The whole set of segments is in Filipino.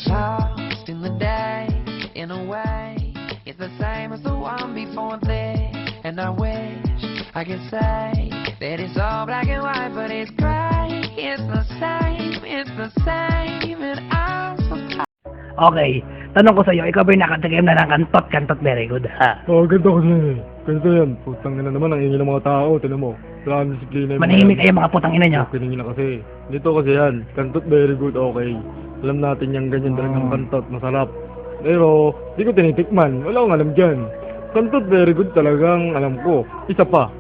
lost in the day, in a way, it's the same as the one before this. And I wish I could say that it's all black and white, but it's gray. It's the same, and I'm so tired. Okay, tanong ko sa'yo, ikaw ba'y nakatikim na ng kantot? Kantot very good, ha? Oo, ganito ko yan eh. Ganito yan. Putang ina naman, ang ingin ng mga tao. Tinan mo. Wala kang disiplina. Manahimik kayo mga putang ina nyo. Piningin na kasi. Dito kasi yan. Kantot very good, okay. Alam natin yung ganyan talagang kantot. Masarap. Pero, di ko tinitikman. Wala akong alam dyan. Kantot very good talagang alam ko. Isa pa.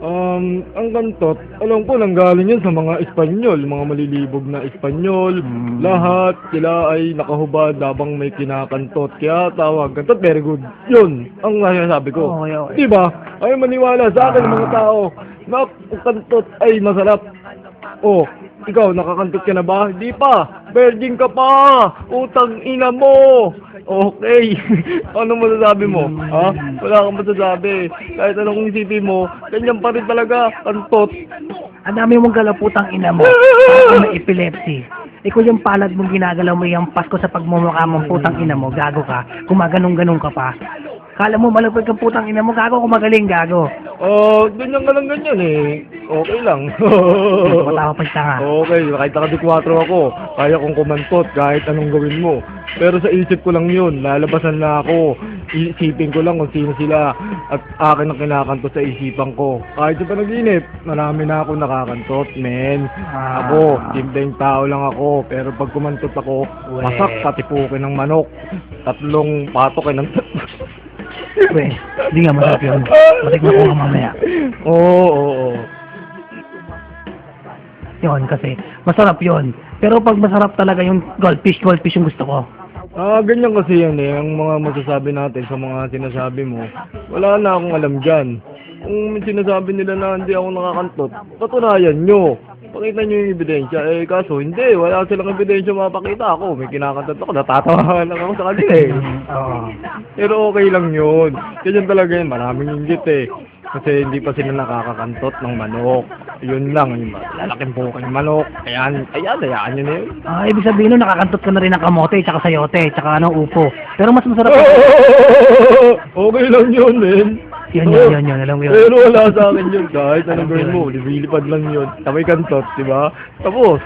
Ang kantot, alam ko nanggaling yan sa mga Espanyol, mga malilibog na Espanyol. Lahat sila ay nakahubad habang may kinakantot. Kaya tawag, kantot very good. Yun, ang nasasabi ko. Okay, okay. Diba? Ay maniwala sa akin ng mga tao na kantot ay masarap. Oh, ikaw, nakakantot ka na ba? Di pa! Virgin ka pa! Utang ina mo! Okay. Ano masasabi mo? Ha? Wala kang masasabi. Kahit anong isipin mo, ganyan pa rin talaga. Kantot. Ang dami mong galaputang ina mo. Parang may epilepsy. Ikaw yung palad mong ginagalaw mo yung Pasko sa pagmumukha mong putang ina mo. Gago ka. Kumaganong-ganong ka pa. Kala mo malapit kang putang ina mo. Gago, kumagaling, gago. Ganyan ka lang ganyan eh. Okay lang. Matawa pa siya nga. Okay, kahit naka-D4 ako, kaya kong kumantot kahit anong gawin mo. Pero sa isip ko lang yun, lalabasan na ako. Isipin ko lang kung sino sila at akin ang kinakantot sa isipan ko. Kahit sa panaginip, marami na ako nakakantot, men. Ako, simpleng tao lang ako, pero pag kumantot ako, masak patipukin ng manok. 3 patok ng Weh, hindi nga masarap yun. Matikman ko nga mamaya. Oo. Yun, kasi masarap yun. Pero pag masarap talaga yung goldfish yung gusto ko. Ganyan kasi yan eh, ang mga masasabi natin sa mga sinasabi mo, wala na akong alam dyan. Kung sinasabi nila na hindi ako nakakantot, patunayan nyo. Pakita nyo yung ebidensya. Kaso hindi, wala silang ebidensya mapakita ako. May kinakantot ako, natatawa lang ako sa kanila eh. Pero okay lang yun. Ganyan talaga yun, maraming inggit eh. Kasi hindi pa sila nakakakantot ng manok. Yun lang, yung lalaking bukan yung manok. Ayan, hayaan nyo na yun. Ibig sabihin nun, nakakantot ka na rin ng kamote, tsaka sayote, tsaka upo. Pero mas masarap Okay lang yun, men. Yun, alam mo yun. Pero wala sa akin yun. Kahit anong gawin mo, lilipad lang yun. Sabay kantot, di ba? Tapos.